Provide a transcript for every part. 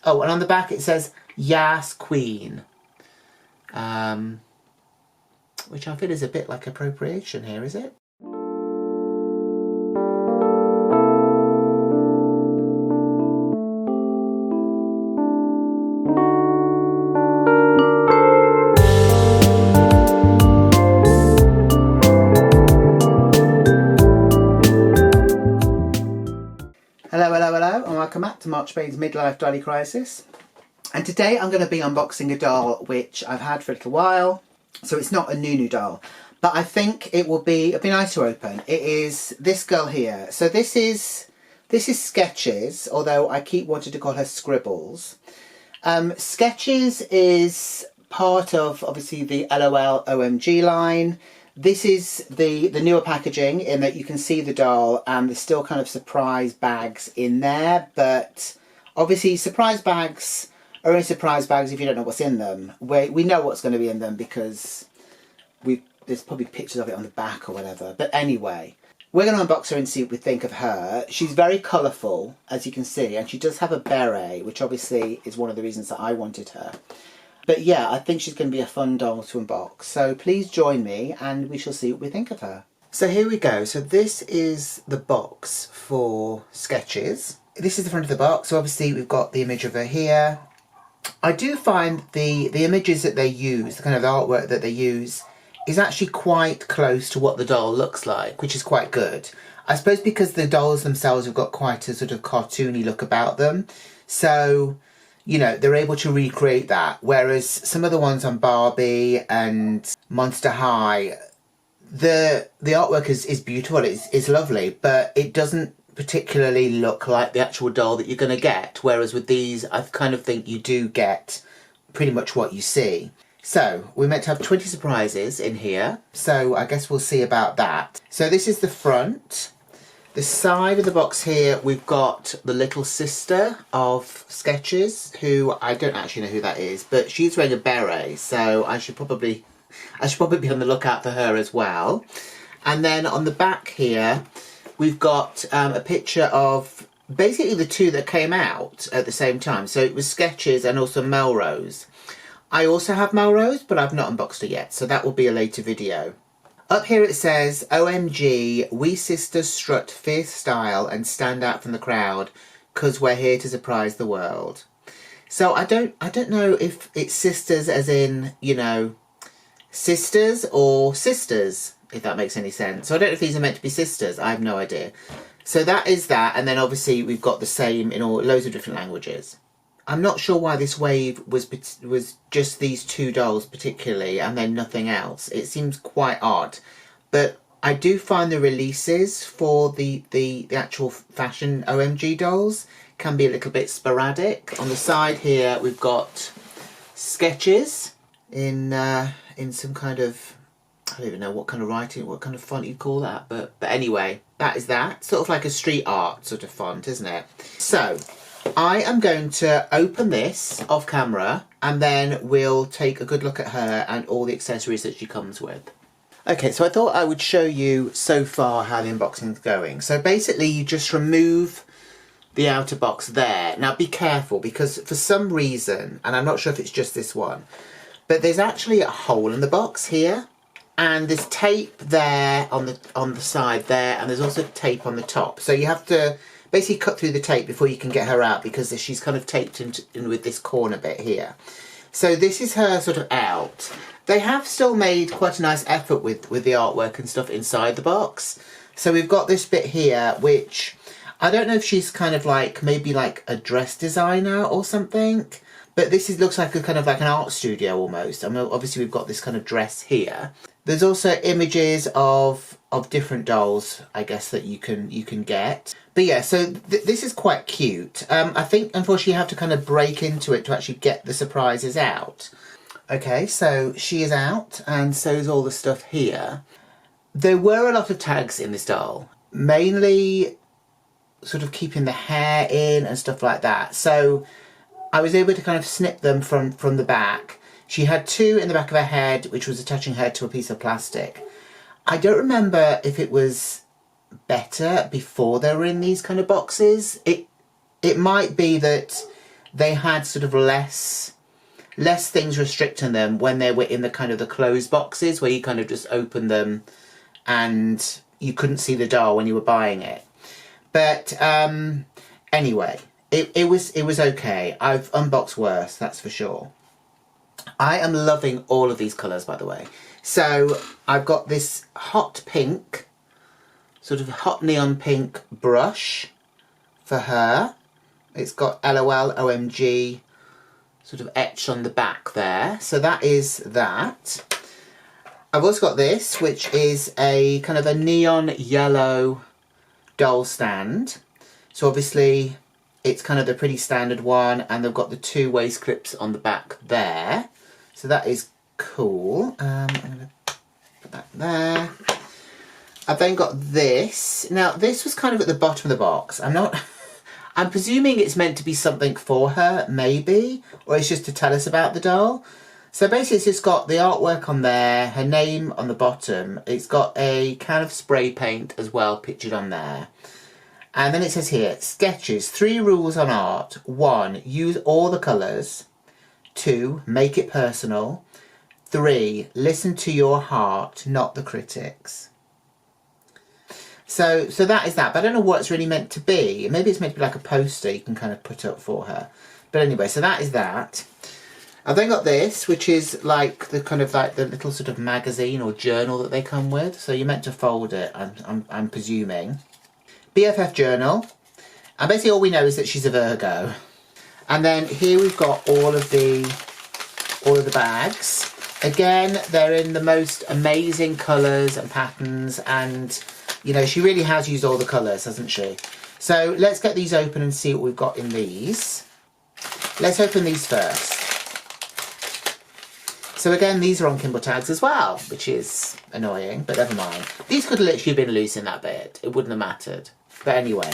Oh, and on the back it says, Yas Queen. Which I feel is a bit like appropriation here, is it? Hello, and welcome back to March Bain's Midlife Dolly Crisis. And today I'm going to be unboxing a doll which I've had for a little while. So it's not a new doll, but I think it'd be nice to open. It is this girl here. So this is Sketches, although I keep wanting to call her Scribbles. Sketches is part of obviously the LOL OMG line. This is the newer packaging in that you can see the doll and there's still kind of surprise bags in there, but obviously surprise bags are only surprise bags if you don't know what's in them. We know what's going to be in them because there's probably pictures of it on the back or whatever. But anyway, we're going to unbox her and see what we think of her. She's very colourful, as you can see, and she does have a beret, which obviously is one of the reasons that I wanted her. But yeah, I think she's going to be a fun doll to unbox. So please join me and we shall see what we think of her. So here we go. So this is the box for Sketches. This is the front of the box. So obviously we've got the image of her here. I do find the images that they use, the kind of artwork that they use, is actually quite close to what the doll looks like, which is quite good. I suppose because the dolls themselves have got quite a sort of cartoony look about them. So, you know, they're able to recreate that. Whereas some of the ones on Barbie and Monster High, the artwork is beautiful, it's lovely, but it doesn't particularly look like the actual doll that you're going to get, whereas with these I kind of think you do get pretty much what you see. So we're meant to have 20 surprises in here, so I guess we'll see about that. So this is the front. The side of the box here we've got the little sister of Sketches, who I don't actually know who that is, but she's wearing a beret, so I should probably be on the lookout for her as well. And then on the back here we've got a picture of basically the two that came out at the same time. So it was Sketches and also Melrose. I also have Melrose, but I've not unboxed her yet, so that will be a later video. Up here it says, OMG, we sisters strut fierce style and stand out from the crowd, 'cause we're here to surprise the world. So I don't know if it's sisters as in, you know, sisters or sisters, if that makes any sense. So I don't know if these are meant to be sisters. I have no idea. So that is that, and then obviously we've got the same in loads of different languages. I'm not sure why this wave was just these two dolls particularly, and then nothing else. It seems quite odd, but I do find the releases for the actual fashion OMG dolls can be a little bit sporadic. On the side here we've got Sketches in some kind of, I don't even know what kind of writing, what kind of font you'd call that, but anyway, that is that. Sort of like a street art sort of font, isn't it? So I am going to open this off camera and then we'll take a good look at her and all the accessories that she comes with. Okay, so I thought I would show you so far how the unboxing is going. So basically you just remove the outer box there. Now be careful, because for some reason, and I'm not sure if it's just this one, but there's actually a hole in the box here. And there's tape there on the side there, and there's also tape on the top. So you have to basically cut through the tape before you can get her out, because she's kind of taped in with this corner bit here. So this is her sort of out. They have still made quite a nice effort with the artwork and stuff inside the box. So we've got this bit here, which I don't know if she's kind of like, maybe like a dress designer or something. But this looks like a kind of like an art studio almost. I mean, obviously we've got this kind of dress here. There's also images of different dolls, I guess, that you can get. But yeah, so this is quite cute. I think unfortunately you have to kind of break into it to actually get the surprises out. Okay, so she is out, and so is all the stuff here. There were a lot of tags in this doll, mainly sort of keeping the hair in and stuff like that. So I was able to kind of snip them from the back. She had two in the back of her head, which was attaching her to a piece of plastic. I don't remember if it was better before they were in these kind of boxes. It might be that they had sort of less things restricting them when they were in the kind of the closed boxes where you kind of just open them and you couldn't see the doll when you were buying it. But anyway, it was okay. I've unboxed worse, that's for sure. I am loving all of these colours, by the way. So I've got this hot pink, sort of hot neon pink brush for her. It's got LOL OMG sort of etched on the back there. So that is that. I've also got this, which is a kind of a neon yellow doll stand. So obviously it's kind of the pretty standard one, and they've got the 2 waist clips on the back there. So that is cool. I'm going to put that there. I've then got this. Now this was kind of at the bottom of the box. I'm presuming it's meant to be something for her, maybe, or it's just to tell us about the doll. So basically it's just got the artwork on there, her name on the bottom. It's got a can of spray paint as well pictured on there. And then it says here, sketches, 3 rules on art. 1, use all the colours. 2, make it personal. 3, listen to your heart, not the critics. So that is that, but I don't know what it's really meant to be. Maybe it's meant to be like a poster you can kind of put up for her. But anyway, so that is that. I've then got this, which is like the kind of like the little sort of magazine or journal that they come with. So you're meant to fold it, I'm presuming. BFF journal. And basically all we know is that she's a Virgo. And then here we've got all of the bags. Again, they're in the most amazing colours and patterns, and you know, she really has used all the colours, hasn't she? So let's get these open and see what we've got in these. Let's open these first. So again, these are on Kimble tags as well, which is annoying, but never mind. These could have literally been loose in that bit. It wouldn't have mattered. But anyway,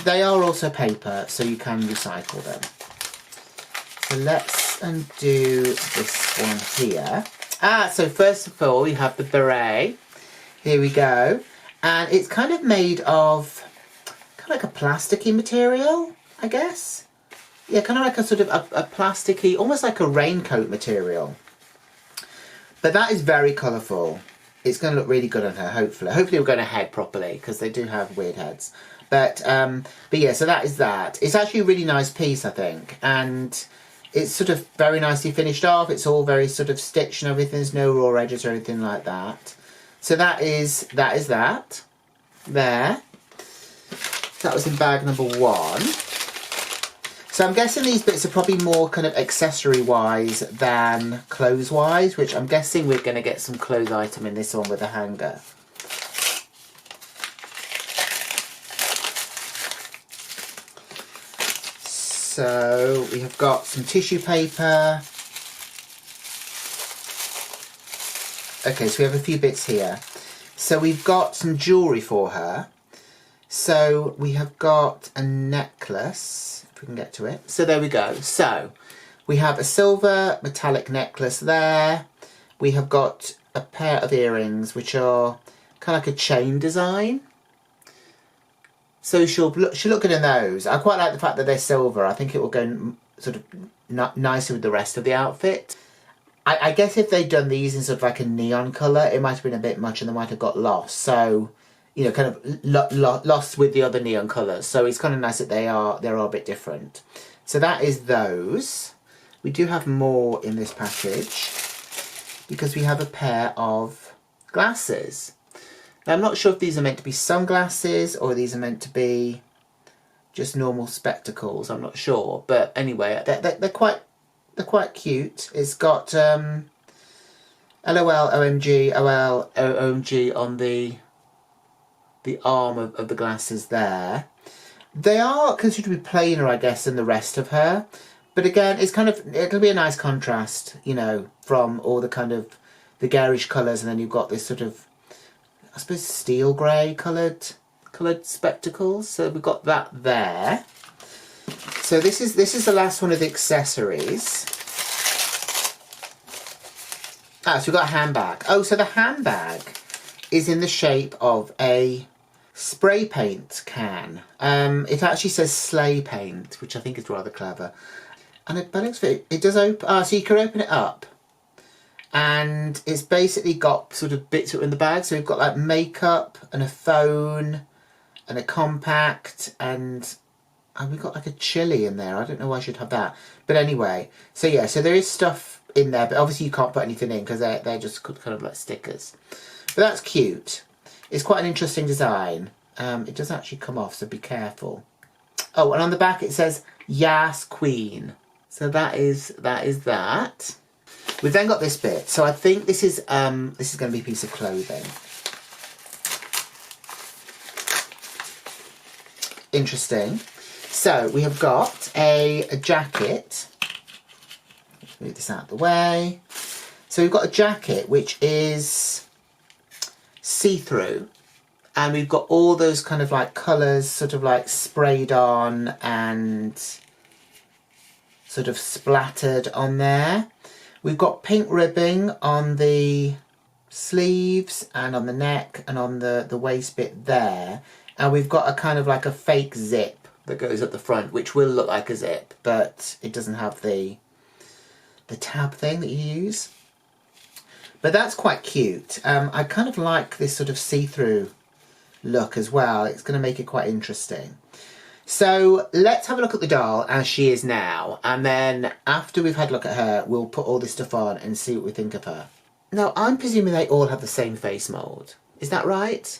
they are also paper, so you can recycle them. So let's undo this one here. So first of all, we have the beret. Here we go. And it's kind of made of kind of like a plasticky material, I guess. Yeah, kind of like a sort of a plasticky, almost like a raincoat material. But that is very colourful. It's going to look really good on her, hopefully. Hopefully we're going to head properly, because they do have weird heads. But yeah, so that is that. It's actually a really nice piece, I think. And it's sort of very nicely finished off. It's all very sort of stitched and everything. There's no raw edges or anything like that. So that is that. There. That was in bag number 1. So I'm guessing these bits are probably more kind of accessory-wise than clothes-wise, which I'm guessing we're going to get some clothes item in this one with a hanger. So we have got some tissue paper. Okay, so we have a few bits here. So we've got some jewellery for her. So we have got a necklace, if we can get to it. So there we go. So we have a silver metallic necklace there. We have got a pair of earrings, which are kind of like a chain design. So she'll look good in those. I quite like the fact that they're silver. I think it will go sort of nicer with the rest of the outfit. I guess if they'd done these in sort of like a neon colour, it might have been a bit much and they might have got lost. So, you know, kind of lost with the other neon colours. So it's kind of nice that they're a bit different. So that is those. We do have more in this package because we have a pair of glasses. Now, I'm not sure if these are meant to be sunglasses or these are meant to be just normal spectacles. I'm not sure. But anyway, they're quite cute. It's got LOL OMG OMG on the arm of the glasses there. They are considered to be plainer, I guess, than the rest of her. But again, it'll be a nice contrast, you know, from all the kind of the garish colours, and then you've got this sort of, I suppose, steel grey coloured spectacles. So we've got that there. So this is the last one of the accessories. So we've got a handbag. Oh, so the handbag is in the shape of a spray paint can. It actually says sleigh paint, which I think is rather clever. And it looks it does open. So you can open it up, and it's basically got sort of bits in the bag. So we've got like makeup and a phone and a compact, and we've got like a chili in there. I don't know why I should have that, but anyway. So yeah, so there is stuff in there, but obviously you can't put anything in because they're just kind of like stickers. But that's cute. It's quite an interesting design. It does actually come off, so be careful. Oh, and on the back it says Yas Queen. So that is that. We've then got this bit. So I think this is going to be a piece of clothing. Interesting. So we have got a jacket. Let's move this out of the way. So we've got a jacket which is see-through, and we've got all those kind of like colours sort of like sprayed on and sort of splattered on there. We've got pink ribbing on the sleeves and on the neck and on the waist bit there. And we've got a kind of like a fake zip that goes at the front, which will look like a zip, but it doesn't have the tab thing that you use. But that's quite cute. I kind of like this sort of see-through look as well. It's going to make it quite interesting. So let's have a look at the doll as she is now, and then after we've had a look at her, we'll put all this stuff on and see what we think of her. Now, I'm presuming they all have the same face mould. Is that right?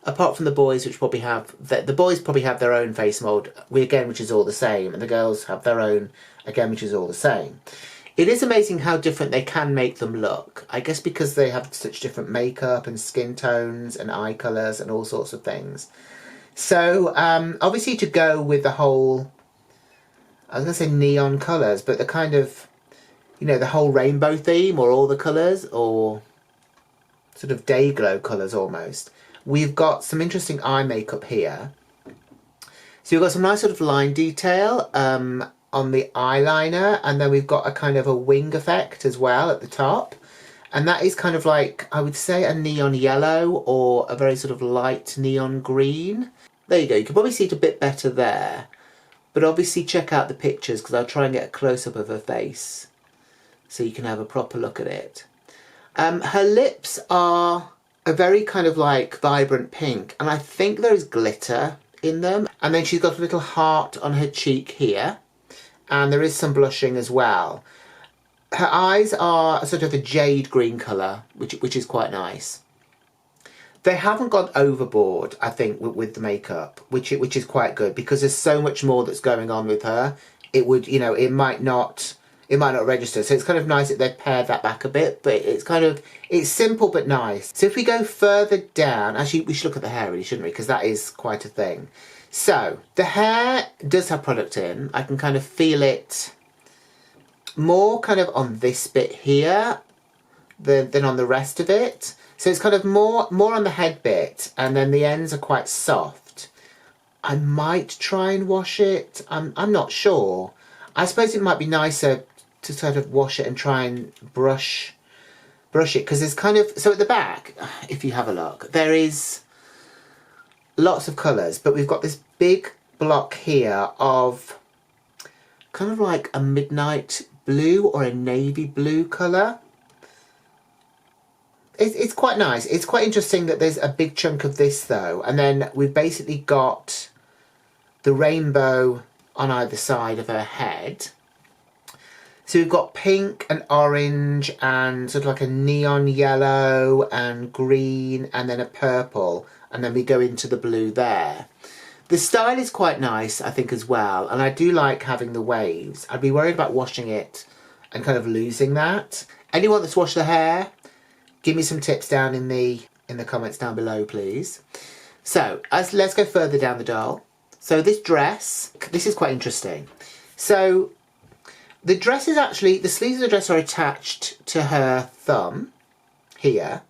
Apart from the boys, which probably have... The boys probably have their own face mould, which is all the same, and the girls have their own, again, which is all the same. It is amazing how different they can make them look. I guess because they have such different makeup and skin tones and eye colours and all sorts of things. So, obviously to go with the whole, I was going to say neon colours, but the kind of, you know, the whole rainbow theme, or all the colours, or sort of day glow colours almost. We've got some interesting eye makeup here. So we've got some nice sort of line detail on the eyeliner, and then we've got a kind of a wing effect as well at the top. And that is kind of like, I would say, a neon yellow or a very sort of light neon green. There you go, you can probably see it a bit better there. But obviously check out the pictures, because I'll try and get a close-up of her face so you can have a proper look at it. Her lips are a very kind of like vibrant pink, and I think there is glitter in them. And then she's got a little heart on her cheek here, and there is some blushing as well. Her eyes are sort of a jade green colour, which is quite nice. They haven't gone overboard, I think, with the makeup, which is quite good, because there's so much more that's going on with her. It would, you know, it might not register. So it's kind of nice that they've pared that back a bit, but it's simple but nice. So if we go further down, actually we should look at the hair really, shouldn't we? Because that is quite a thing. So the hair does have product in. I can kind of feel it more kind of on this bit here than on the rest of it. So it's kind of more on the head bit, and then the ends are quite soft. I might try and wash it. I'm not sure. I suppose it might be nicer to sort of wash it and try and brush it, because there's kind of, so at the back, if you have a look, there is lots of colours, but we've got this big block here of kind of like a midnight blue or a navy blue colour. It's quite nice. It's quite interesting that there's a big chunk of this though, and then we've basically got the rainbow on either side of her head. So we've got pink and orange and sort of like a neon yellow and green, and then a purple, and then we go into the blue there. The style is quite nice, I think, as well, and I do like having the waves. I'd be worried about washing it and kind of losing that. Anyone that's washed the hair, give me some tips down in the comments down below, please. So let's go further down the doll. So this dress, this is quite interesting. So the dress is actually, the sleeves of the dress are attached to her thumb here.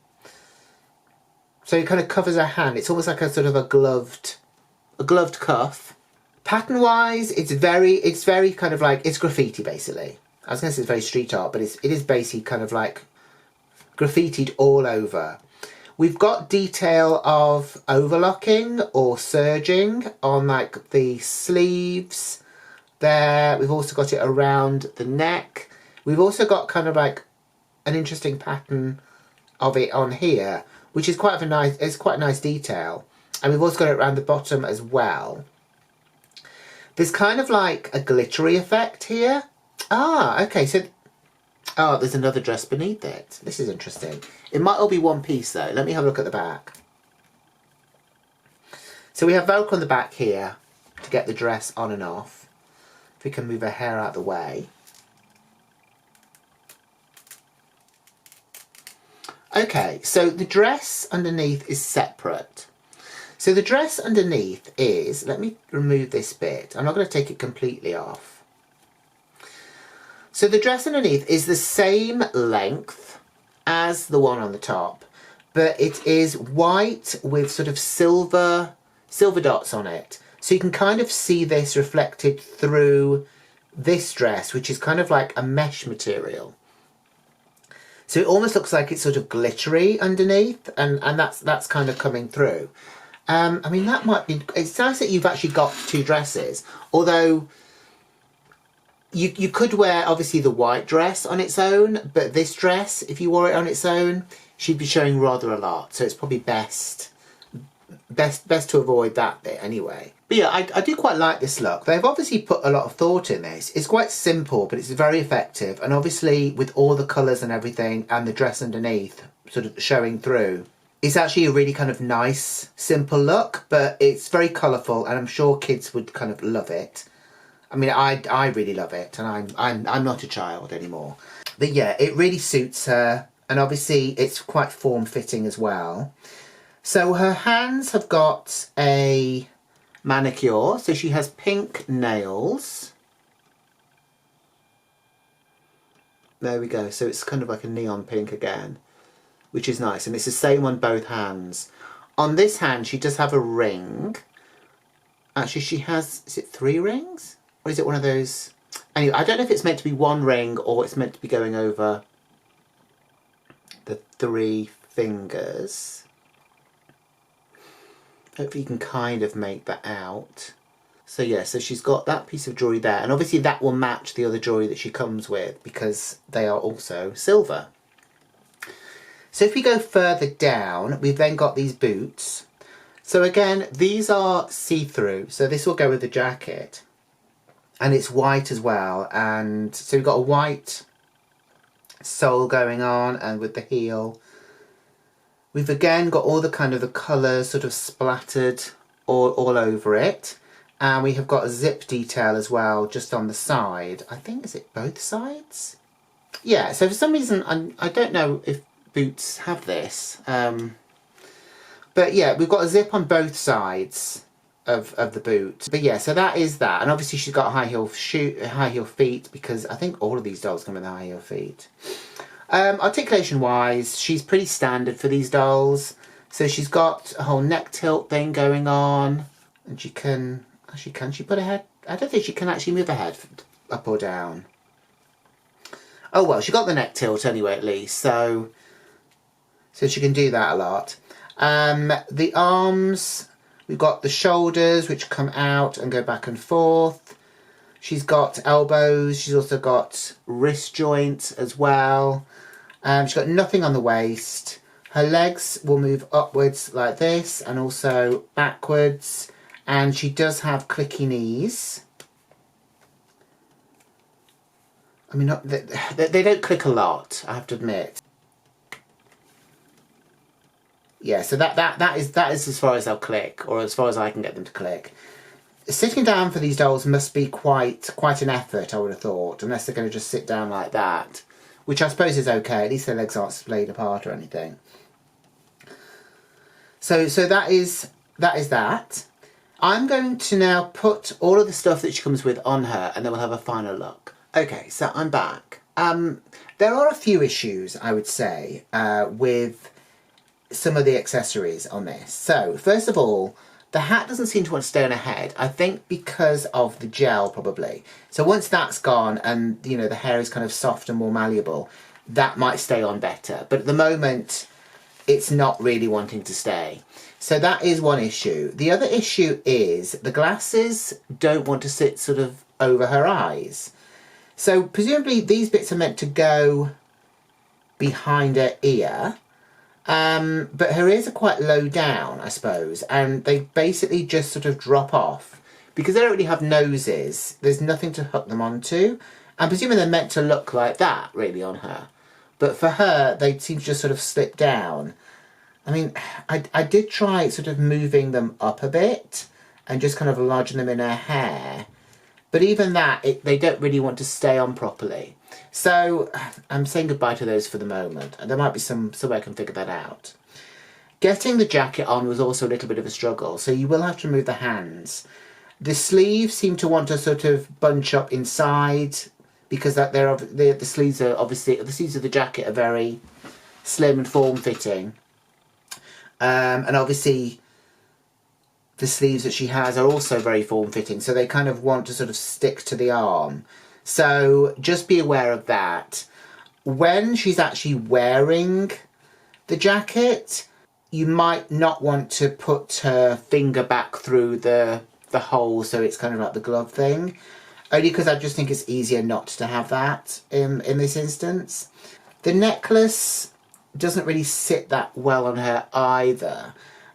So it kind of covers her hand. It's almost like a sort of a gloved cuff. Pattern wise, it's very kind of like, it's graffiti basically. I was going to say it's very street art, but it is basically kind of like graffitied all over. We've got detail of overlocking or serging on like the sleeves there. We've also got it around the neck. We've also got kind of like an interesting pattern of it on here, which is quite a nice detail. And we've also got it around the bottom as well. There's kind of like a glittery effect here. Ah, okay, so oh, there's another dress beneath it. This is interesting. It might all be one piece though. Let me have a look at the back. So we have Velcro on the back here to get the dress on and off. If we can move her hair out of the way. Okay, so the dress underneath is separate. So the dress underneath is, let me remove this bit. I'm not going to take it completely off. So the dress underneath is the same length as the one on the top, but it is white with sort of silver dots on it. So you can kind of see this reflected through this dress, which is kind of like a mesh material. So it almost looks like it's sort of glittery underneath, and that's kind of coming through. I mean, that might be, it's nice that you've actually got two dresses, although you could wear obviously the white dress on its own, but this dress, if you wore it on its own, she'd be showing rather a lot. So it's probably best to avoid that bit anyway. But yeah, I do quite like this look. They've obviously put a lot of thought in this. It's quite simple, but it's very effective. And obviously with all the colours and everything and the dress underneath sort of showing through, it's actually a really kind of nice, simple look, but it's very colourful and I'm sure kids would kind of love it. I mean, I really love it, and I'm not a child anymore. But yeah, it really suits her, and obviously it's quite form-fitting as well. So her hands have got a manicure, so she has pink nails. There we go, so it's kind of like a neon pink again, which is nice, and it's the same on both hands. On this hand, she does have a ring. Actually, she has, is it 3 rings? Or is it one of those? Anyway, I don't know if it's meant to be 1 ring or it's meant to be going over the 3 fingers. Hopefully you can kind of make that out. So yeah, so she's got that piece of jewellery there, and obviously that will match the other jewellery that she comes with because they are also silver. So if we go further down, we've then got these boots. So again, these are see-through, so this will go with the jacket. And it's white as well, and so we've got a white sole going on, and with the heel. We've again got all the kind of the colours sort of splattered all over it. And we have got a zip detail as well, just on the side. I think, is it both sides? Yeah, so for some reason, I don't know if boots have this. But yeah, we've got a zip on both sides of the boot. But yeah, so that is that. And obviously she's got high heel feet, because I think all of these dolls come with high heel feet. Articulation wise, she's pretty standard for these dolls. So she's got a whole neck tilt thing going on, and she can, actually, can she put her head? I don't think she can actually move her head up or down. Oh well, she got the neck tilt anyway, at least, so she can do that a lot. The arms, we've got the shoulders which come out and go back and forth. She's got elbows, she's also got wrist joints as well. She's got nothing on the waist. Her legs will move upwards like this and also backwards. And she does have clicky knees. I mean, they don't click a lot, I have to admit. Yeah, so that is as far as they'll click, or as far as I can get them to click. Sitting down for these dolls must be quite an effort, I would have thought, unless they're going to just sit down like that, which I suppose is okay. At least their legs aren't splayed apart or anything. So that is that. I'm going to now put all of the stuff that she comes with on her, and then we'll have a final look. Okay, so I'm back. There are a few issues, I would say, with some of the accessories on this. So, first of all, the hat doesn't seem to want to stay on her head. I think because of the gel, probably. So once that's gone and, you know, the hair is kind of soft and more malleable, that might stay on better. But at the moment, it's not really wanting to stay. So that is one issue. The other issue is the glasses don't want to sit sort of over her eyes. So presumably these bits are meant to go behind her ear. But her ears are quite low down, I suppose, and they basically just sort of drop off. Because they don't really have noses, there's nothing to hook them onto. I'm presuming they're meant to look like that, really, on her. But for her, they seem to just sort of slip down. I mean, I did try sort of moving them up a bit and just kind of lodging them in her hair. But even that, they don't really want to stay on properly. So I'm saying goodbye to those for the moment. And there might be some way I can figure that out. Getting the jacket on was also a little bit of a struggle. So you will have to remove the hands. The sleeves seem to want to sort of bunch up inside because the sleeves are obviously, the sleeves of the jacket are very slim and form-fitting. And obviously the sleeves that she has are also very form-fitting, so they kind of want to sort of stick to the arm. So just be aware of that. When she's actually wearing the jacket, you might not want to put her finger back through the hole, so it's kind of like the glove thing. Only because I just think it's easier not to have that in this instance. The necklace doesn't really sit that well on her either.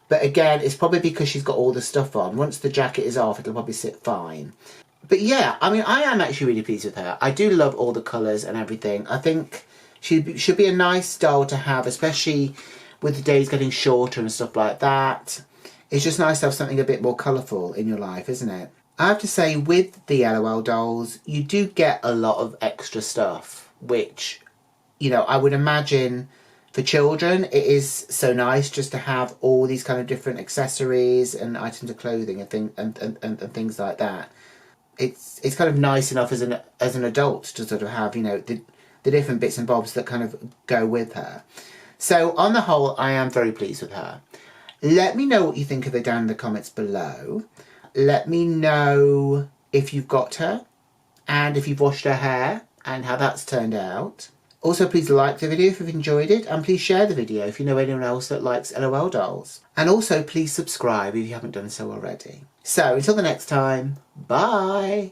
But again, it's probably because she's got all the stuff on. Once the jacket is off, it'll probably sit fine. But yeah, I mean, I am actually really pleased with her. I do love all the colours and everything. I think she should be a nice doll to have, especially with the days getting shorter and stuff like that. It's just nice to have something a bit more colourful in your life, isn't it? I have to say, with the LOL dolls, you do get a lot of extra stuff, which, you know, I would imagine for children, it is so nice just to have all these kind of different accessories and items of clothing and things like that. It's kind of nice enough as an adult to sort of have, you know, the different bits and bobs that kind of go with her. So on the whole, I am very pleased with her. Let me know what you think of her down in the comments below. Let me know if you've got her and if you've washed her hair and how that's turned out. Also, please like the video if you've enjoyed it, and please share the video if you know anyone else that likes LOL dolls. And also, please subscribe if you haven't done so already. So, until the next time, bye!